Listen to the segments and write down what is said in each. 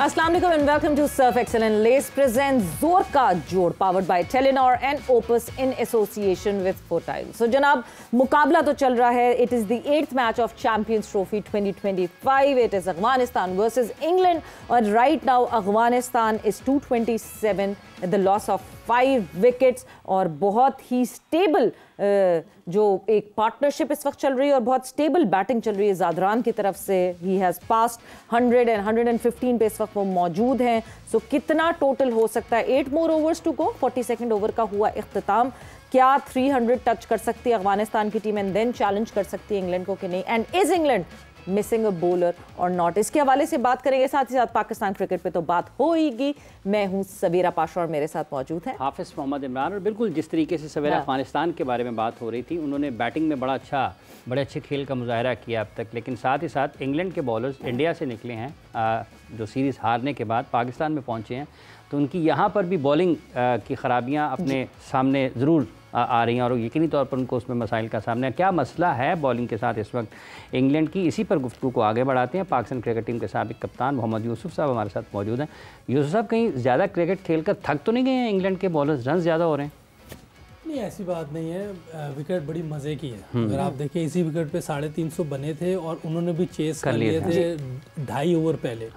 Assalamu alaikum and welcome to Surf Excellence. Lace presents जोर का जोड़ powered by Telenor and Opus in association with Fortile. So जनाब मुकाबला तो चल रहा है. It is the 8th match of Champions Trophy 2025. It is Afghanistan versus England. And right now Afghanistan is 227 at the loss of 5 wickets और बहुत ही stable जो एक पार्टनरशिप इस वक्त चल रही है और बहुत स्टेबल बैटिंग चल रही है ज़ादरान की तरफ से. ही हैज़ पास्ट 100 and 115 पे इस वक्त वो मौजूद हैं. सो कितना टोटल हो सकता है? 8 more overs to go. 42nd over का हुआ इख्तिताम. क्या 300 टच कर सकती है अफगानिस्तान की टीम एंड देन चैलेंज कर सकती है इंग्लैंड को कि नहीं? And is England missing a bowler और नॉट? इसके हवाले से बात करेंगे. साथ ही साथ पाकिस्तान क्रिकेट पे तो बात होगी. मैं हूं सवेरा पाशा और मेरे साथ मौजूद है हाफिज मोहम्मद इमरान. और बिल्कुल जिस तरीके से सवेरा अफगानिस्तान के बारे में बात हो रही थी, उन्होंने बैटिंग में बड़े अच्छे खेल का मुजाहरा किया अब तक. लेकिन साथ ही साथ इंग्लैंड के बॉलर्स इंडिया से निकले हैं जो सीरीज़ हारने के बाद पाकिस्तान में पहुँचे हैं, तो उनकी यहाँ पर भी बॉलिंग की ख़राबियाँ अपने सामने ज़रूर आ रही हैं और यकीनी तौर पर उनको उसमें मसाइल का सामना. क्या मसला है बॉलिंग के साथ इस वक्त इंग्लैंड की? इसी पर गुफ्तगू को आगे बढ़ाते हैं. पाकिस्तान क्रिकेट टीम के साबिक कप्तान मोहम्मद यूसुफ साहब हमारे साथ मौजूद हैं. यूसुफ साहब, कहीं ज़्यादा क्रिकेट खेलकर थक तो नहीं गए हैं इंग्लैंड के बॉलर्स? रन ज़्यादा हो रहे हैं? नहीं, ऐसी बात नहीं है. विकेट बड़ी मज़े की है. अगर आप देखें, इसी विकेट पे 350 बने थे और उन्होंने भी चेस कर लिए थे 2.5 ओवर पहले.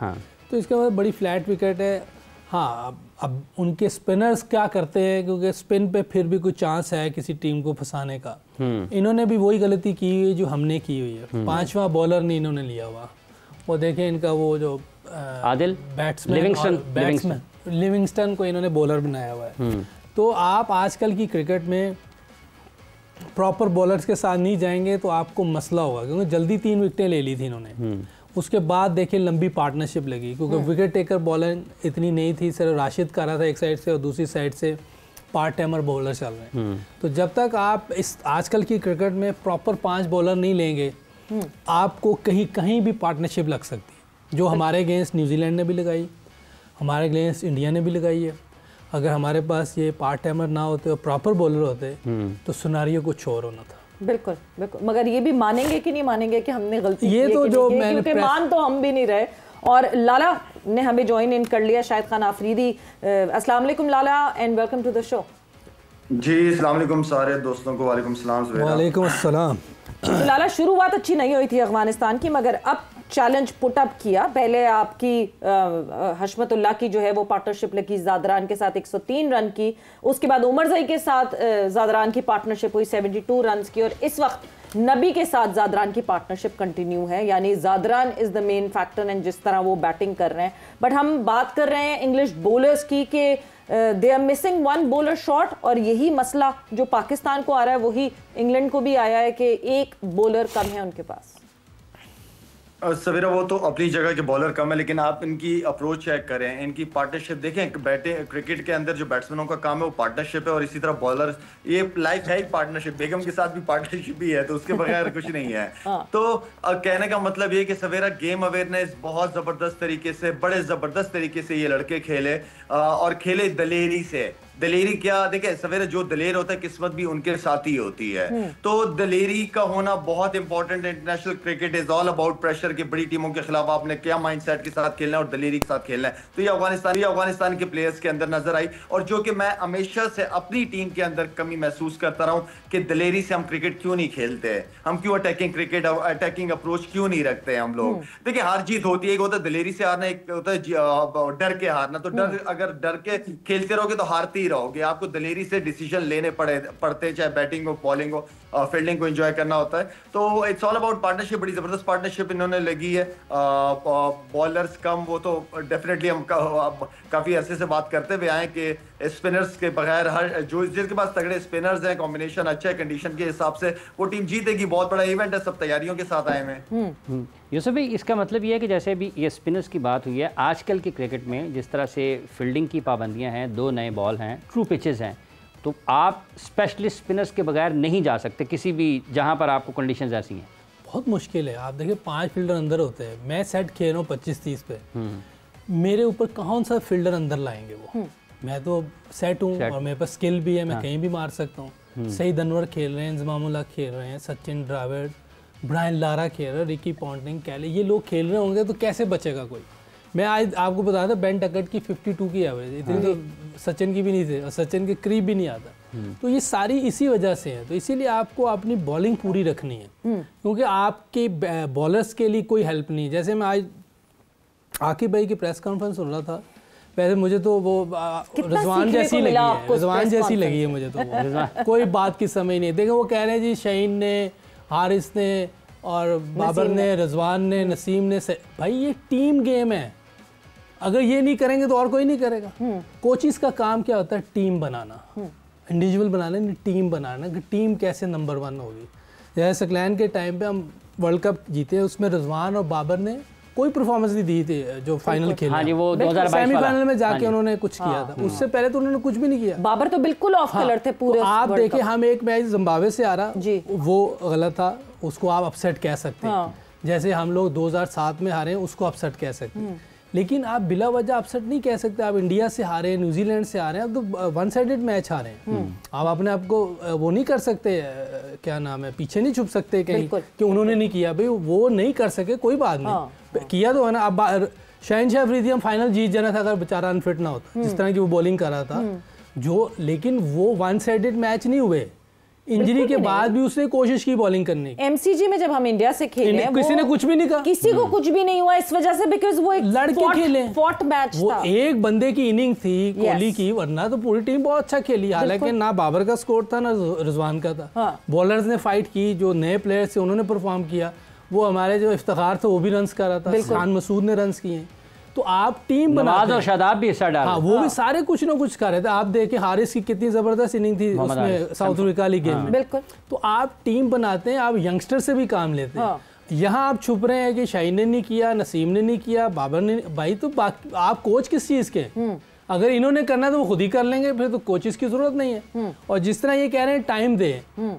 तो इसके बाद बड़ी फ्लैट विकेट है. हाँ, अब उनके स्पिनर्स क्या करते हैं, क्योंकि स्पिन पे फिर भी कुछ चांस है किसी टीम को फंसाने का. इन्होंने भी वही गलती की हुई है जो हमने की हुई है. 5वां बॉलर नहीं इन्होंने लिया हुआ. वो देखें, इनका वो जो आदिल बैट्समैन लिविंगस्टन को इन्होंने बॉलर बनाया हुआ है. तो आप आजकल की क्रिकेट में प्रॉपर बॉलर्स के साथ नहीं जाएंगे तो आपको मसला होगा, क्योंकि जल्दी 3 विकेटें ले ली थी इन्होंने. उसके बाद देखिए लंबी पार्टनरशिप लगी, क्योंकि विकेट टेकर बॉलर इतनी नहीं थी. सिर्फ राशिद कर रहा था एक साइड से और दूसरी साइड से पार्ट टाइमर बॉलर चल रहे हैं. तो जब तक आप इस आजकल की क्रिकेट में प्रॉपर 5 बॉलर नहीं लेंगे, आपको कहीं भी पार्टनरशिप लग सकती है. जो हमारे अगेंस्ट न्यूजीलैंड ने भी लगाई, हमारे अगेंस्ट इंडिया ने भी लगाई है. अगर हमारे पास ये पार्ट टाइमर ना होते और प्रॉपर बॉलर होते तो सिनेरियो कुछ और होना था. बिल्कुल. मगर ये भी मानेंगे कि नहीं मानेंगे कि हमने गलती ये की तो है, जो क्योंकि मान तो हम भी नहीं रहे. और लाला ने हमें ज्वाइन इन कर लिया, शाहिद खान आफरीदी. अस्सलाम वालेकुम Lala and welcome to the show. जी अस्सलाम वालेकुम सारे दोस्तों को. वालेकुम सलाम. वालेकुम अस्सलाम. तो लाला, शुरुआत अच्छी नहीं हुई थी अफगानिस्तान की, मगर अब चैलेंज पुट अप किया. पहले आपकी हशमतुल्लाह की जो है वो पार्टनरशिप लगी ज़ादरान के साथ 103 रन की. उसके बाद उमरज़ई के साथ ज़ादरान की पार्टनरशिप हुई 72 रन की. और इस वक्त नबी के साथ ज़ादरान की पार्टनरशिप कंटिन्यू है. यानी Zadran is the main factor and जिस तरह वो बैटिंग कर रहे हैं. बट हम बात कर रहे हैं इंग्लिश बॉलर्स की कि they are missing 1 bowler shot. और यही मसला जो पाकिस्तान को आ रहा है वही इंग्लैंड को भी आया है कि 1 बॉलर कम है उनके पास. सवेरा, वो तो अपनी जगह के बॉलर कम है, लेकिन आप इनकी अप्रोच चेक करें, इनकी पार्टनरशिप देखें. क्रिकेट के अंदर जो बैट्समैनों का काम है वो पार्टनरशिप है, और इसी तरह बॉलर, ये लाइफ है एक पार्टनरशिप. बेगम के साथ भी पार्टनरशिप ही है, तो उसके बगैर कुछ नहीं है. तो कहने का मतलब ये कि सवेरा गेम अवेयरनेस बहुत जबरदस्त तरीके से, बड़े जबरदस्त तरीके से ये लड़के खेले और खेले दलेरी से. दलेरी क्या, देखे सवेरे, जो दलेर होता है किस्मत भी उनके साथ ही होती है. तो दलेरी का होना बहुत इंपॉर्टेंट है. International cricket is all about pressure. की बड़ी टीमों के खिलाफ आपने क्या माइंडसेट के साथ खेलना है और दलेरी के साथ खेलना है. तो ये अफगानिस्तान के प्लेयर्स के अंदर नजर आई, और जो कि मैं हमेशा से अपनी टीम के अंदर कमी महसूस करता रहा हूं कि दलेरी से हम क्रिकेट क्यों नहीं खेलते. हम क्यों अटैकिंग अप्रोच क्यों नहीं रखते हम लोग. देखिए, हार जीत होती है. एक होता है दलेरी से हारना, एक होता है डर के हारना. तो अगर डर के खेलते रहोगे तो हारते रहोगे. आपको दलेरी से डिसीजन लेने पड़ते, चाहे बैटिंग हो, बॉलिंग हो, फील्डिंग को एंजॉय करना होता है. तो इट्स ऑल अबाउट पार्टनरशिप. बड़ी जबरदस्त पार्टनरशिप इन्होंने लगी है. बॉलर्स कम, वो तो डेफिनेटली हम काफी अरसे से बात करते हुए आए कि स्पिनर्स के बगैर जिसके पास तगड़े स्पिनर्स हैं, कॉम्बिनेशन अच्छा है, कंडीशन के हिसाब से वो टीम जीतेगी. बहुत बड़ा इवेंट है, सब तैयारियों के साथ आए हैं. यूसुफ भाई, इसका मतलब ये है कि जैसे भी ये स्पिनर्स की बात हुई है, आजकल के क्रिकेट में जिस तरह से फील्डिंग की पाबंदियां हैं, 2 नए बॉल हैं, ट्रू पिचेस हैं, तो आप स्पेशलिस्ट स्पिनर्स के बगैर नहीं जा सकते किसी भी जहां पर आपको कंडीशंस ऐसी हैं. बहुत मुश्किल है. आप देखिए 5 फील्डर अंदर होते हैं. मैं सेट खेल रहा हूँ 25-30 पे. मेरे ऊपर कौन सा फील्डर अंदर लाएंगे वो. मैं तो सेट हूँ और मेरे पास स्किल भी है, मैं कहीं भी मार सकता हूँ. सईद अनवर खेल रहे हैं, इंजमामुल्लाह खेल रहे हैं, सचिन द्रविड़, ब्रायन लारा खेल रहे हैं, रिकी पॉन्टिंग, कैले, ये लोग खेल रहे होंगे तो कैसे बचेगा कोई. मैं आज आपको बता था बेन टकट की 52 की एवरेज, इतनी तो सचिन की भी नहीं थी और सचिन के करीब भी नहीं आता। तो ये सारी इसी वजह से है। तो इसीलिए आपको अपनी बॉलिंग पूरी रखनी है, क्योंकि आपके बॉलर्स के लिए कोई हेल्प नहीं। जैसे मैं आज आकिब भाई की प्रेस कॉन्फ्रेंस सुन रहा था, पहले मुझे तो वो रिजवान जैसी लगी है, रिजवान जैसी लगी है मुझे तो वो कोई बात की समझ नहीं। देखो वो कह रहे हैं जी शहीन ने, हारिस ने और बाबर ने, रिजवान ने, नसीम ने, भाई ये टीम गेम है, अगर ये नहीं करेंगे तो और कोई नहीं करेगा। कोचिस का काम क्या होता है? टीम बनाना, इंडिविजुअल बनाना नहीं, टीम बनाना कि टीम कैसे नंबर 1 होगी। जैसे सकलैन के टाइम पे हम वर्ल्ड कप जीते, उसमें रिजवान और बाबर ने कोई परफॉर्मेंस नहीं दी थी जो फाइनल खेले। हाँ जी, वो 2022 सेमीफाइनल में जाके उन्होंने कुछ किया था, उससे पहले तो उन्होंने कुछ भी नहीं किया। बाबर तो बिल्कुल ऑफ कलर थे पूरे। तो आप देखें, हम एक मैच जिम्बाब्वे से आ रहा, वो गलत था, उसको आप अपसेट कह सकते हैं। जैसे हम लोग 2007 में हारे, उसको अपसेट कह सकते हैं। लेकिन आप बिला वजह अपसेट नहीं कह सकते। आप इंडिया से हारे, न्यूजीलैंड से हारे, अब तो वन साइडेड मैच हारे हैं। आप अपने आप को वो नहीं कर सकते, क्या नाम है, पीछे नहीं छुप सकते कहीं कि उन्होंने नहीं किया। भाई वो नहीं कर सके, कोई बात नहीं, किया तो है ना। अब शहनशाह अफरीदी हम फाइनल जीत जाना था अगर बेचारा अनफिट ना होता, जिस तरह की वो बॉलिंग कर रहा था जो। लेकिन वो वन साइडेड मैच नहीं हुए, इंजरी के बाद भी उसने कोशिश की बॉलिंग करने की। एमसीजी में जब हम इंडिया से खेले, किसी ने कुछ भी नहीं कहा, किसी को कुछ भी नहीं हुआ इस वजह से, बिकॉज़ वो एक लड़के खेले, फॉट मैच वो था। एक बंदे की इनिंग थी कोहली की, वरना तो पूरी टीम बहुत अच्छा खेली। हालांकि ना बाबर का स्कोर था ना रिजवान का था। बॉलर्स ने फाइट की, जो नए प्लेयर्स थे उन्होंने परफॉर्म किया। वो हमारे जो इफ्तिखार थे वो भी रन्स कर रहा था, खान मसूद ने रन्स किए। तो आप टीम बनाते हैं, शादाब भी हिस्सा डाल, हाँ वो भी सारे कुछ ना कुछ कर रहे थे। आप देखिए हारिस की कितनी जबरदस्त इनिंग थी उसमें साउथ अफ्रीका वाली गेम में। बिल्कुल। तो आप टीम बनाते हैं, आप यंगस्टर से भी काम लेते हैं। यहाँ आप छुप रहे हैं कि शाहीन ने नहीं किया, नसीम ने नहीं किया, बाबर ने, भाई तो आप कोच किस चीज़ के? अगर इन्होंने करना है तो वो खुद ही कर लेंगे, फिर तो कोचिस की जरूरत नहीं है। और जिस तरह ये कह रहे हैं टाइम दे,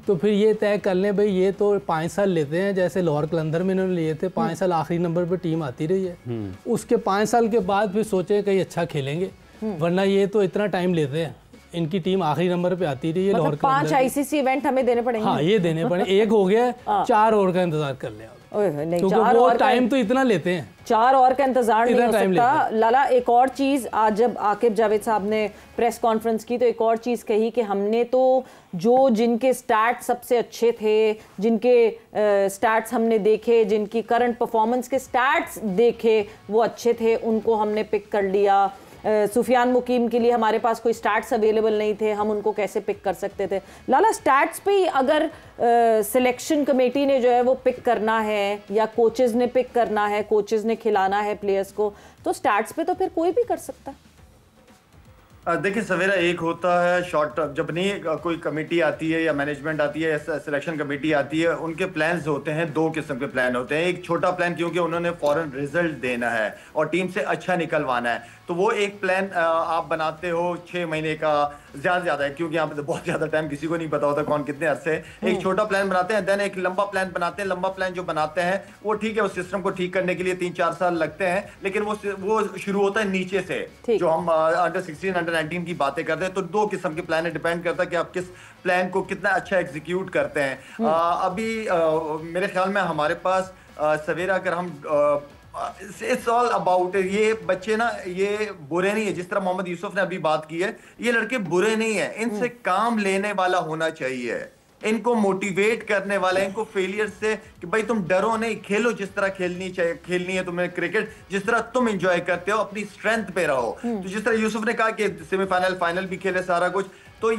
तो फिर ये तय कर लें भाई ये तो 5 साल लेते हैं, जैसे लाहौर कलंदर में इन्होंने लिए थे 5 साल, आखिरी नंबर पे टीम आती रही है। उसके 5 साल के बाद फिर सोचे कहीं अच्छा खेलेंगे, वरना ये तो इतना टाइम लेते हैं। इनकी टीम आखिरी नंबर पे आती रही है। मतलब 5 आईसीसी इवेंट हमें देने पड़ेंगे। हाँ ये देने पड़े, एक हो गया, 4 और का इंतजार कर लें, क्योंकि वो टाइम तो इतना लेते हैं। 4 और का इंतजार नहीं हो सकता। लाला, एक और चीज, आज जब आकिब जावेद साहब ने प्रेस कॉन्फ्रेंस की तो एक और चीज कही कि हमने तो जो जिनके स्टैट्स सबसे अच्छे थे, जिनके स्टैट्स हमने देखे, जिनकी करंट परफॉर्मेंस के स्टैट्स देखे वो अच्छे थे, उनको हमने पिक कर लिया। सुफियान मुकीम के लिए हमारे पास कोई स्टैट्स अवेलेबल नहीं थे, हम उनको कैसे पिक कर सकते थे? लाला, स्टैट्स पे अगर सिलेक्शन कमेटी ने जो है वो पिक करना है या कोचेस ने पिक करना है, कोचेस ने खिलाना है प्लेयर्स को, तो स्टैट्स पे तो फिर कोई भी कर सकता है। देखिए सवेरा, एक होता है शॉर्ट, जब नहीं कोई कमेटी आती है या मैनेजमेंट आती है या सिलेक्शन कमेटी आती है, उनके प्लान्स होते हैं, 2 किस्म के प्लान होते हैं। एक छोटा प्लान क्योंकि उन्होंने फौरन रिजल्ट देना है और टीम से अच्छा निकलवाना है, तो वो एक प्लान आप बनाते हो 6 महीने का, ज्यादा है क्योंकि यहाँ पे तो बहुत ज्यादा टाइम किसी को नहीं पता होता कौन कितने अरसे। एक छोटा प्लान बनाते हैं, देन एक लंबा प्लान बनाते हैं। लंबा प्लान जो बनाते हैं वो ठीक है, उस सिस्टम को ठीक करने के लिए 3-4 साल लगते हैं, लेकिन वो शुरू होता है नीचे से। जो हम अंडर 16 अंडर 19 की बातें करते हैं, तो 2 किस्म के प्लान है, डिपेंड करता है कि आप किस प्लान को कितना अच्छा एग्जीक्यूट करते हैं। अभी मेरे ख्याल में हमारे पास सवेरा, अगर हम इट्स ऑल अबाउट, ये बच्चे ना ये बुरे नहीं है, जिस तरह मोहम्मद यूसुफ ने अभी बात की है, ये लड़के बुरे नहीं है, इनसे काम लेने वाला होना चाहिए, इनको मोटिवेट करने वाला, इनको फेलियर से कि भाई तुम डरो नहीं, खेलो जिस तरह खेलनी है तुम्हें क्रिकेट, जिस तरह तुम एंजॉय करते हो, अपनी स्ट्रेंथ पे रहो। तो जिस तरह यूसुफ ने कहा कि सेमीफाइनल फाइनल भी खेले, सारा कुछ, तो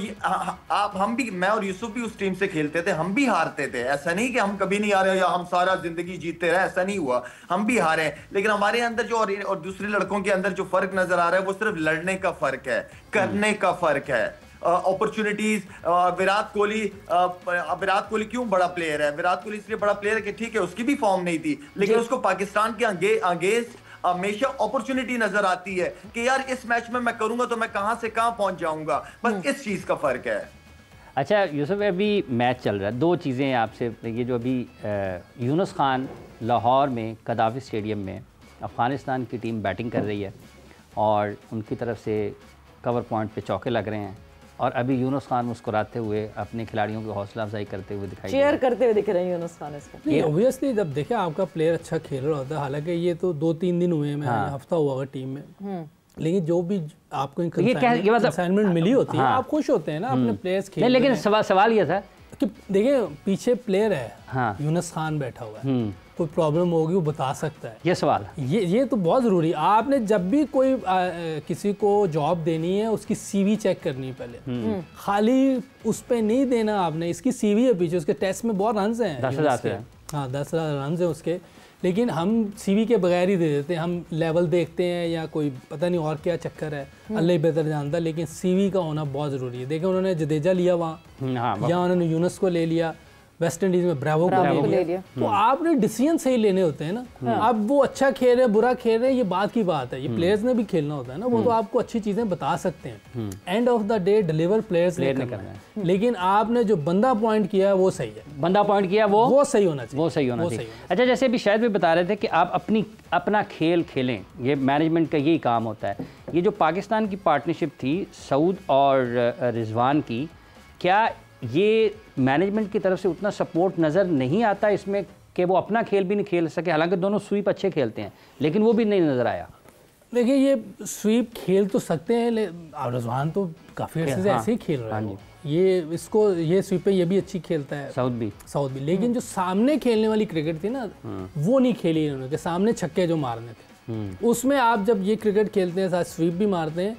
हम भी, मैं और यूसुफ भी उस टीम से खेलते थे, हम भी हारते थे। ऐसा नहीं कि हम कभी नहीं हारे या हम सारा जिंदगी जीतते रहे, ऐसा नहीं हुआ, हम भी हारे हैं। लेकिन हमारे अंदर जो और दूसरे लड़कों के अंदर जो फर्क नजर आ रहा है वो सिर्फ लड़ने का फर्क है, करने का फर्क है। अपॉर्चुनिटीज, विराट कोहली क्यों बड़ा प्लेयर है? विराट कोहली इसलिए बड़ा प्लेयर है कि ठीक है उसकी भी फॉर्म नहीं थी, लेकिन उसको पाकिस्तान के अगेंस्ट हमेशा अपॉर्चुनिटी नजर आती है कि यार इस मैच में मैं करूंगा तो मैं कहां से कहां पहुंच जाऊंगा, बस इस चीज का फर्क है। अच्छा यूसुफ, अभी मैच चल रहा है, 2 चीज़ें आपसे, ये जो अभी यूनुस खान लाहौर में कदाफी स्टेडियम में अफ़गानिस्तान की टीम बैटिंग कर रही है और उनकी तरफ से कवर पॉइंट पे चौके लग रहे हैं और अभी यूनुस खान मुस्कुराते हुए अपने खिलाड़ियों की हौसला अफजाई करते हुए दिखाई चीयर करते हुए दिख रहे हैं यूनुस खान इसको। ये ऑब्वियसली जब देखिए आपका प्लेयर अच्छा खेल रहा होता है, हालांकि ये तो 2-3 दिन हुए हैं, हफ्ता हुआ होगा टीम में, लेकिन जो भी आपको असाइनमेंट मिली होती है आप खुश होते हैं ना अपने प्लेयर्स खेल। लेकिन सवाल ये था कि देखिए पीछे प्लेयर है, यूनुस खान बैठा हुआ है, कोई प्रॉब्लम होगी वो बता सकता है। ये सवाल ये तो बहुत ज़रूरी है। आपने जब भी कोई किसी को जॉब देनी है उसकी सीवी चेक करनी है पहले, खाली उस पे नहीं देना आपने। इसकी सीवी है पीछे, उसके टेस्ट में बहुत रन हैं, 10,000 हाँ 10,000 रन हैं उसके, लेकिन हम सीवी के बगैर ही दे देते हैं। हम लेवल देखते हैं या कोई पता नहीं और क्या चक्कर है, अल्लाह ही बेहतर जानता है, लेकिन सीवी का होना बहुत ज़रूरी है। देखिए उन्होंने जडेजा लिया वहाँ, या उन्होंने यूनुस को ले लिया, वेस्ट इंडीज में ब्रावो को ले लिया। तो आपने डिसीजन सही लेने होते हैं ना। अब वो अच्छा खेल रहे हैं बुरा खेल रहे हैं ये बात की बात है, ये प्लेयर्स ने भी खेलना होता है ना, वो तो आपको अच्छी चीजें बता सकते हैं। End of the day deliver players ने करना है। लेकिन आपने जो बंदा पॉइंट किया है वो सही है, बंदा पॉइंट किया वो सही होना चाहिए, वो सही होना चाहिए। अच्छा, जैसे अभी शायद भी बता रहे थे कि आप अपना खेल खेलें, ये मैनेजमेंट का यही काम होता है। ये जो पाकिस्तान की पार्टनरशिप थी सऊद और रिजवान की, क्या ये मैनेजमेंट की तरफ से उतना सपोर्ट नज़र नहीं आता इसमें कि वो अपना खेल भी नहीं खेल सके? हालांकि दोनों स्वीप अच्छे खेलते हैं, लेकिन वो भी नहीं नज़र आया। देखिए ये स्वीप खेल तो सकते हैं, रिजवान तो काफ़ी अर्से से ऐसे ही खेल रहा है। ये स्वीप पे ये भी अच्छी खेलता है, साउथ भी। लेकिन जो सामने खेलने वाली क्रिकेट थी ना, वो नहीं खेली इन्होंने, कि सामने छक्के जो मारने थे। उसमें आप जब ये क्रिकेट खेलते हैं, साथ स्वीप भी मारते हैं,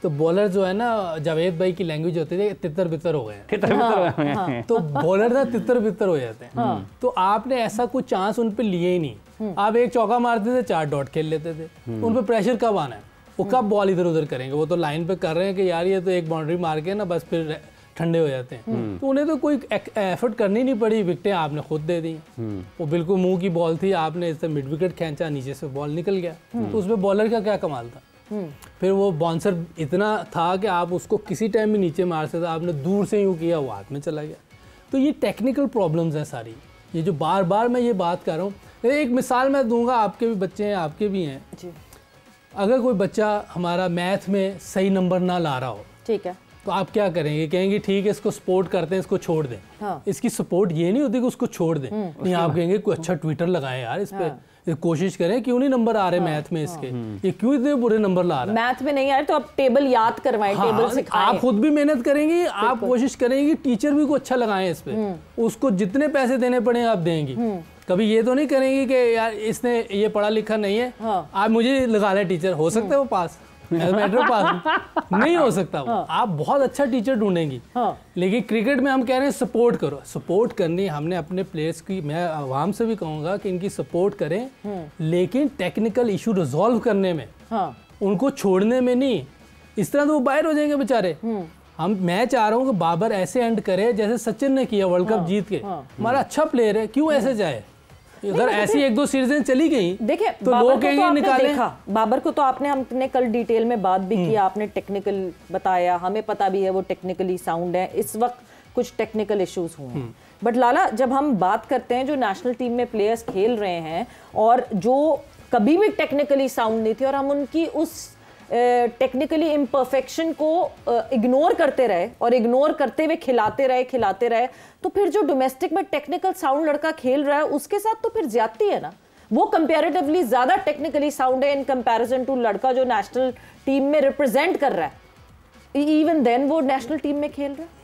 तो बॉलर जो है ना, जावेद भाई की लैंग्वेज होती है तितर बितर हो गए, तो बॉलर ना तितर बितर हो जाते हैं। तो आपने ऐसा कुछ चांस उन पे लिए ही नहीं। आप एक चौका मारते थे 4 डॉट खेल लेते थे, उन पे प्रेशर कब आना है, वो कब बॉल इधर उधर करेंगे? वो तो लाइन पे कर रहे हैं कि यार ये तो एक बाउंड्री मार के ना बस फिर ठंडे हो जाते हैं। तो उन्हें तो कोई एफर्ट करनी नहीं पड़ी, विकेटें आपने खुद दे दी। वो बिल्कुल मुंह की बॉल थी, आपने इससे मिड विकेट खींचा, नीचे से बॉल निकल गया, तो उसमें बॉलर का क्या कमाल था। फिर वो बाउंसर इतना था कि आप उसको किसी टाइम भी नीचे मार सकते, आपने दूर से यूँ किया वो हाथ में चला गया। तो ये टेक्निकल प्रॉब्लम्स हैं सारी, ये जो बार बार मैं ये बात कर रहा हूँ। एक मिसाल मैं दूंगा, आपके भी बच्चे हैं, आपके भी हैं जी। अगर कोई बच्चा हमारा मैथ में सही नंबर ना ला रहा हो, ठीक है, तो आप क्या करेंगे? कहेंगे ठीक है इसको सपोर्ट करते हैं, इसको छोड़ दें। हाँ। इसकी सपोर्ट ये नहीं होती कि उसको छोड़ दें, नहीं, आप कहेंगे कोई अच्छा ट्विटर लगाएं यार इस पे, कोशिश करें, क्यों नहीं नंबर आ रहे मैथ में इसके, ये क्यों इतने बुरे नंबर ला रहा है? मैथ में नहीं आ रहे तो आप टेबल याद करवाएं, टेबल सिखाएं। आप खुद भी मेहनत करेंगी, आप कोशिश करेंगी, टीचर भी को अच्छा लगाएं इस पे, उसको जितने पैसे देने पड़े आप देंगी। कभी ये तो नहीं करेंगी कि यार इसने ये पढ़ा लिखा नहीं है, आप मुझे लगा लें टीचर, हो सकता है वो पास पास नहीं हो सकता वो। आप बहुत अच्छा टीचर ढूंढेंगी। लेकिन क्रिकेट में हम कह रहे हैं सपोर्ट करो, सपोर्ट करनी हमने अपने प्लेयर्स की, मैं आवाम से भी कहूंगा कि इनकी सपोर्ट करें, लेकिन टेक्निकल इशू रिजॉल्व करने में, उनको छोड़ने में नहीं। इस तरह तो वो बाहर हो जाएंगे बेचारे। मैं चाह रहा हूँ कि बाबर ऐसे एंड करे जैसे सचिन ने किया वर्ल्ड कप जीत के। हमारा अच्छा प्लेयर है, क्यों ऐसे जाए? अगर ऐसी 1-2 सीरीजें चली गई, देखिए तो लोग कहेंगे निकाले। बाबर को तो हमने कल डिटेल में बात भी की, आपने टेक्निकल बताया, हमें पता भी है वो टेक्निकली साउंड है। इस वक्त कुछ टेक्निकल इश्यूज हुए हैं, बट लाला जब हम बात करते हैं जो नेशनल टीम में प्लेयर्स खेल रहे हैं और जो कभी भी टेक्निकली साउंड नहीं थे, और हम उनकी उस टेक्निकली इम्परफेक्शन को इग्नोर करते रहे और इग्नोर करते हुए खिलाते रहे, तो फिर जो डोमेस्टिक में टेक्निकल साउंड लड़का खेल रहा है उसके साथ तो फिर ज्यादती है ना। वो कंपैरेटिवली ज्यादा टेक्निकली साउंड है इन कंपैरिजन टू लड़का जो नेशनल टीम में रिप्रेजेंट कर रहा है। इवन देन वो नेशनल टीम में खेल रहा है।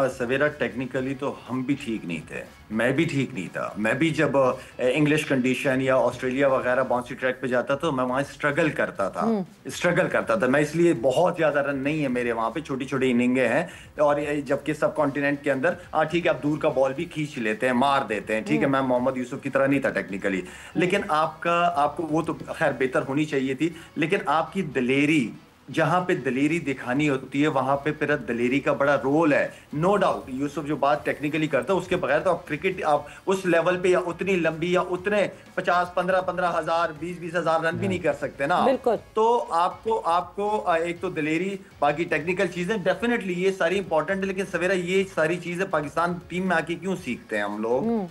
सवेरा टेक्निकली तो हम भी ठीक नहीं थे, मैं भी ठीक नहीं था। मैं भी जब इंग्लिश कंडीशन या ऑस्ट्रेलिया वगैरह बाउंसी ट्रैक पे जाता तो मैं वहां स्ट्रगल करता था। मैं इसलिए बहुत ज्यादा रन नहीं है मेरे वहां पे, छोटी छोटी इनिंगें हैं। और जबकि सब कॉन्टिनेंट के अंदर ठीक है, आप दूर का बॉल भी खींच लेते हैं, मार देते हैं, ठीक है। मैं मोहम्मद यूसुफ की तरह नहीं था टेक्निकली, लेकिन आपको वो तो खैर बेहतर होनी चाहिए थी। लेकिन आपकी दलेरी, जहां पे दलेरी दिखानी होती है वहां पे फिर दलेरी का बड़ा रोल है, नो डाउट। यूसुफ जो बात टेक्निकली करता है उसके बगैर तो आप क्रिकेट आप उस लेवल पे या उतनी लंबी या उतने 50-15 हजार 20 हजार रन भी नहीं कर सकते ना। तो आपको एक तो दलेरी, बाकी टेक्निकल चीजें डेफिनेटली ये सारी इंपॉर्टेंट है। लेकिन सवेरा ये सारी चीजें पाकिस्तान टीम में आके क्यों सीखते हैं हम लोग?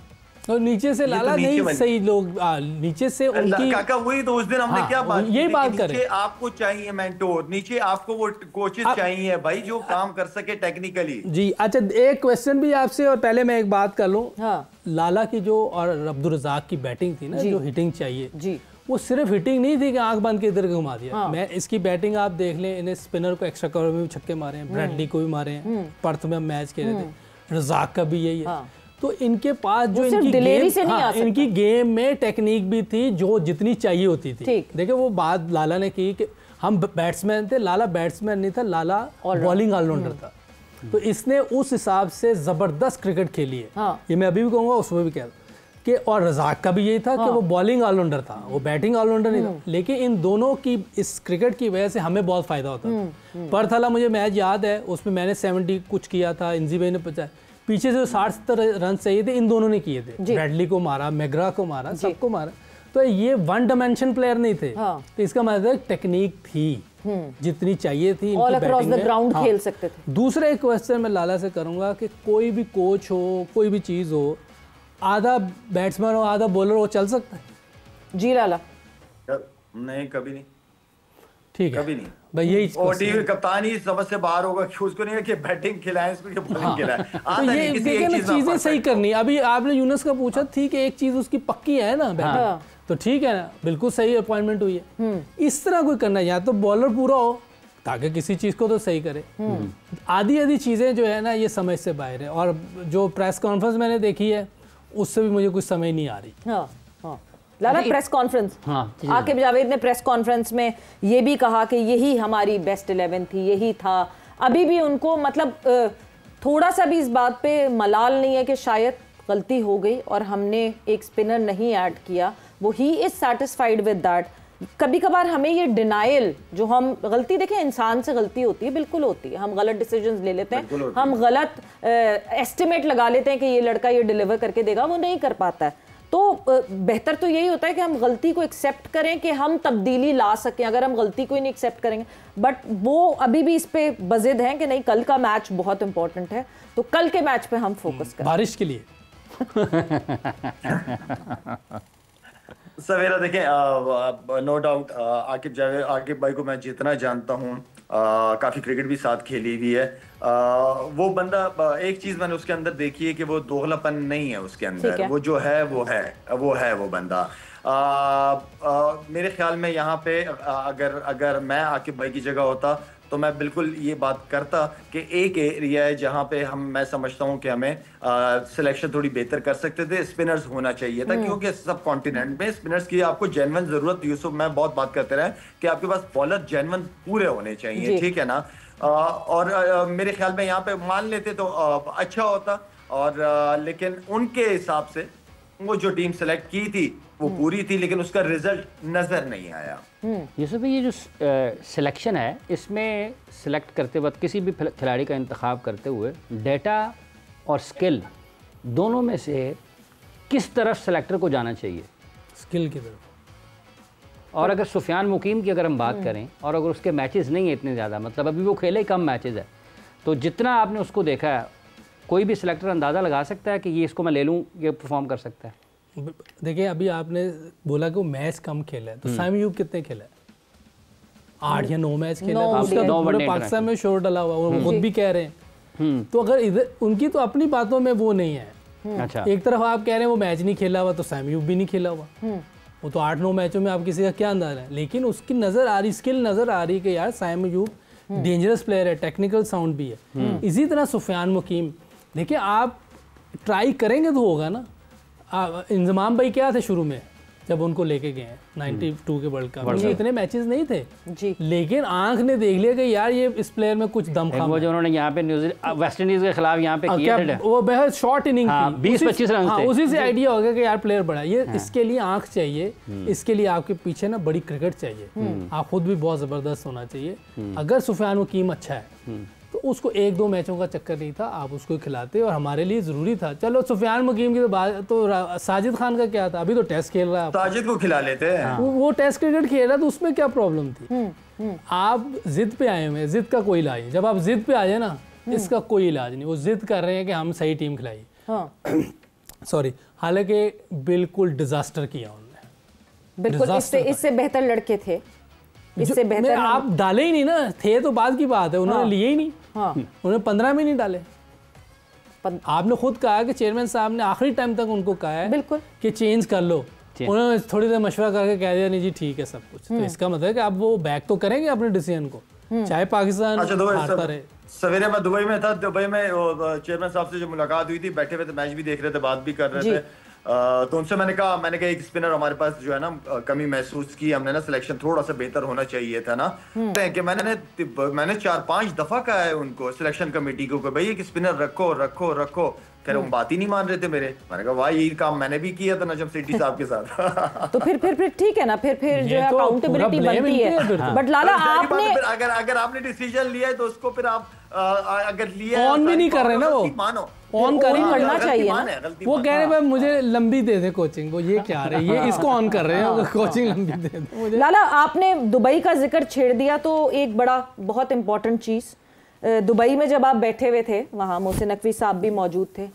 और नीचे से लाला तो नहीं सही लोग नीचे से उनकी काका वही तो उस दिन हमने क्या बात यही बात करें, नीचे आपको चाहिए मेंटोर, नीचे आपको वो कोचेस चाहिए भाई जो काम कर सके टेक्निकली। जी अच्छा, एक क्वेश्चन भी आपसे, और पहले मैं एक बात कर लूं। हाँ। लाला की जो और अब्दुल रज़ाक की बैटिंग थी ना, जो हिटिंग चाहिए जी, वो सिर्फ हिटिंग नहीं थी कि आंख बंद के इधर घुमा दिया। हाँ। मैं इसकी बैटिंग आप देख लें, इन्हें स्पिनर को एक्स्ट्रा कवर में भी छक्के मारे हैं, ब्रैडली को भी मारे हैं, पर्थ में हम मैच खेले थे, रज़ाक का भी यही है। हाँ। तो इनके पास जो इनकी गेम, हाँ, इनकी गेम में टेक्निक भी थी जो जितनी चाहिए होती थी। देखिए वो बात लाला ने की कि हम बैट्समैन थे, लाला बैट्समैन नहीं था, लाला बॉलिंग ऑलराउंडर था। तो इसने उस हिसाब से जबरदस्त क्रिकेट खेली है। हाँ। ये मैं अभी भी कहूँगा, उसमें भी कह कि, और रज़ाक का भी यही था कि वो बॉलिंग ऑलराउंडर था, वो बैटिंग ऑलराउंडर नहीं था। लेकिन इन दोनों की इस क्रिकेट की वजह से हमें बहुत फायदा होता था। पर्थ वाला मुझे मैच याद है, उसमें मैंने 70 कुछ किया था, इंजी भाई ने 50, पीछे से 60-70 रन चाहिए थे, इन दोनों ने किए थे। ब्रैडली को मारा, मैग्रा को मारा, सबको मारा। तो ये वन डायमेंशन प्लेयर नहीं थे। हाँ। तो इसका मतलब टेक्निक थी जितनी चाहिए थी, ऑल अक्रॉस द ग्राउंड खेल सकते थे। दूसरा एक क्वेश्चन मैं लाला से करूंगा कि कोई भी कोच हो, कोई भी चीज़ हो, आधा बैट्समैन हो आधा बॉलर हो, चल सकता है? जी लाला नहीं, कभी नहीं। ठीक है, कभी नहीं भाई, यही और टीम कप्तान ही समझ से बाहर होगा कि उसको नहीं है कि बैटिंग खिलाएं, इसको कि बॉलिंग खिलाएं। तो ये देखिए ना, चीजें सही करनी। अभी आपने यूनुस का पूछा थी कि एक चीज उसकी पक्की है ना बैटिंग, तो ठीक है ना, बिल्कुल सही अपॉइंटमेंट हुई है। इस तरह कोई करना, या तो बॉलर पूरा हो ताकि किसी चीज को तो सही करे। आधी चीजें जो है ना, ये समझ से बाहर है। और जो प्रेस कॉन्फ्रेंस मैंने देखी है, उससे भी मुझे कुछ समझ नहीं आ रही। हाँ, हाँ। लाला प्रेस कॉन्फ्रेंस, आकिब जावेद ने प्रेस कॉन्फ्रेंस में ये भी कहा कि यही हमारी बेस्ट 11 थी, यही था। अभी भी उनको मतलब थोड़ा सा भी इस बात पे मलाल नहीं है कि शायद गलती हो गई और हमने एक स्पिनर नहीं ऐड किया। वो he is satisfied with that. कभी कभार हमें ये डिनाइल, जो हम गलती, देखें इंसान से गलती होती है, बिल्कुल होती है, हम गलत डिसीजंस ले लेते हैं, हम गलत एस्टिमेट लगा लेते हैं कि ये लड़का ये डिलीवर करके देगा, वो नहीं कर पाता है। तो बेहतर तो यही होता है कि हम गलती को एक्सेप्ट करें कि हम तब्दीली ला सकें। अगर हम गलती को ही नहीं एक्सेप्ट करेंगे, बट वो अभी भी इस पे बजिद हैं कि नहीं, कल का मैच बहुत इंपॉर्टेंट है, तो कल के मैच पे हम फोकस करें। बारिश के लिए सवेरा देखें, नो डाउट आकिब भाई को मैं जितना जानता हूँ, काफी क्रिकेट भी साथ खेली हुई है। वो बंदा, एक चीज मैंने उसके अंदर देखी है कि वो दोगलापन नहीं है उसके अंदर, वो जो है वो बंदा। मेरे ख्याल में यहाँ पे अगर मैं आकिब भाई की जगह होता तो मैं बिल्कुल ये बात करता कि एक एरिया है जहाँ पे मैं समझता हूँ कि हमें सिलेक्शन थोड़ी बेहतर कर सकते थे, स्पिनर्स होना चाहिए था, क्योंकि सब कॉन्टिनेंट में स्पिनर्स की आपको जेन्युइन जरूरत। यूसुफ मैं बहुत बात करते रहे कि आपके पास बॉलर जेन्युइन पूरे होने चाहिए, ठीक है ना। और मेरे ख्याल में यहाँ पे मान लेते तो अच्छा होता, और लेकिन उनके हिसाब से वो जो टीम सेलेक्ट की थी वो पूरी थी, लेकिन उसका रिजल्ट नजर नहीं आया। यूसुफ, ये जो सिलेक्शन है, इसमें सिलेक्ट करते वक्त किसी भी खिलाड़ी का इंतखाब करते हुए डेटा और स्किल दोनों में से किस तरफ सेलेक्टर को जाना चाहिए? स्किल की तरफ। और अगर सुफियान मुकीम की अगर हम बात करें, और अगर उसके मैचेस नहीं है इतने ज़्यादा, मतलब अभी वो खेले कम मैचेस है, तो जितना आपने उसको देखा है, कोई भी सिलेक्टर अंदाज़ा लगा सकता है कि ये इसको मैं ले लूँ, ये परफॉर्म कर सकता है? देखिए, अभी आपने बोला कि वो मैच कम खेला है, तो साइम अयूब कितने खेला है? 8 या 9 मैच खेला है, तो उसका पूरे पाकिस्तान में शोर डला हुआ, वो खुद भी कह रहे हैं। तो अगर इधर उनकी तो अपनी बातों में वो नहीं है। अच्छा, एक तरफ आप कह रहे हैं वो मैच नहीं खेला हुआ, तो साइम अयूब भी नहीं खेला हुआ, वो तो 8-9 मैचों में आप किसी का क्या अंदाजा है। लेकिन उसकी नजर आ रही, स्किल नजर आ रही कि यार साइम अयूब डेंजरस प्लेयर है, टेक्निकल साउंड भी है। इसी तरह सुफियान मुकीम, देखिए आप ट्राई करेंगे तो होगा ना। इंजमाम भाई क्या थे शुरू में जब उनको लेके गए हैं 92 के वर्ल्ड कप में, इतने मैचेस नहीं थे जी, लेकिन आंख ने देख लिया कि यार ये इस प्लेयर में कुछ दम खाम। वो जो उन्होंने यहाँ पे वेस्ट इंडीज के खिलाफ यहाँ पे किया था, वो बेहद शॉर्ट इनिंग थी, 20-25 रन थे। उसी से आइडिया हो गया कि यार प्लेयर बड़ा ये। इसके लिए आंख चाहिए, इसके लिए आपके पीछे ना बड़ी क्रिकेट चाहिए, आप खुद भी बहुत जबरदस्त होना चाहिए। अगर सुफियान मुकीम अच्छा है तो उसको 1-2 मैचों का चक्कर नहीं था, आप उसको खिलाते, और हमारे लिए जरूरी था। चलो सुफियान मुकीम की तो बात, तो साजिद खान का क्या था, अभी तो टेस्ट खेल रहा है, साजिद को खिला लेते हैं। वो टेस्ट क्रिकेट खेल रहा है, तो उसमें क्या प्रॉब्लम थी? आप जिद पे आए हुए, जिद का कोई इलाज नहीं। जब आप जिद पे आ जाए ना, इसका कोई इलाज नहीं। वो जिद कर रहे हैं कि हम सही टीम खिलाई। सॉरी, हालांकि बिल्कुल डिजास्टर किया उन्होंने। बिल्कुल, इससे बेहतर लड़के थे, इससे बेहतर आप डाले ही नहीं ना, थे तो बाद की बात है, उन्होंने लिए ही नहीं। हाँ। उन्होंने 15 में नहीं डाले। आपने खुद कहा कि चेयरमैन साहब ने आखिरी टाइम तक उनको कहा है बिल्कुल कि चेंज कर लो, उन्होंने थोड़ी देर मशवरा करके कह दिया नहीं जी ठीक है सब कुछ। तो इसका मतलब है कि अब वो बैक तो करेंगे अपने डिसीजन को, चाहे पाकिस्तान हारता रहे। सवेरे मैं दुबई में था, दुबई में चेयरमैन साहब से जो मुलाकात हुई थी, बैठे हुए थे, मैच भी देख रहे थे, बात भी कर रहे थे, तो उनसे मैंने कहा एक स्पिनर हमारे पास जो है ना कमी महसूस की हमने ना, सिलेक्शन थोड़ा सा बेहतर होना चाहिए था ना, कि मैंने 4-5 दफा कहा है उनको सिलेक्शन कमेटी को कि भाई एक स्पिनर रखो रखो रखो, कह रहे वो बात ही नहीं मान रहे थे मेरे। मैंने कहा वाह यही काम मैंने भी किया था नजम सेठी साहब के साथ। तो फिर ठीक है ना, फिर जो है अकाउंटेबिलिटी बनती है। बट लाला आपने अगर आपने डिसीजन लिया है तो उसको फिर आप अगर लिया ऑन भी नहीं कर रहे ना, वो मानो ऑन करना चाहिए ना। वो कह रहे हैं मुझे लंबी दे दे कोचिंग, वो ये क्या रहे, ये इसको ऑन कर रहे हैं कोचिंग लंबी दे दे मुझे। लाला आपने दुबई का जिक्र छेड़ दिया, तो एक बड़ा बहुत इंपॉर्टेंट चीज, दुबई में जब आप बैठे हुए थे वहां मोहसिन नकवी साहब भी मौजूद थे,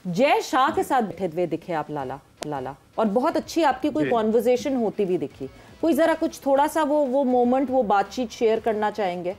जय शाह के साथ बैठे हुए दिखे आप लाला, और बहुत अच्छी आपकी कोई कॉन्वर्सेशन होती भी दिखी। कोई जरा कुछ थोड़ा सा वो मोमेंट, वो बातचीत शेयर करना चाहेंगे?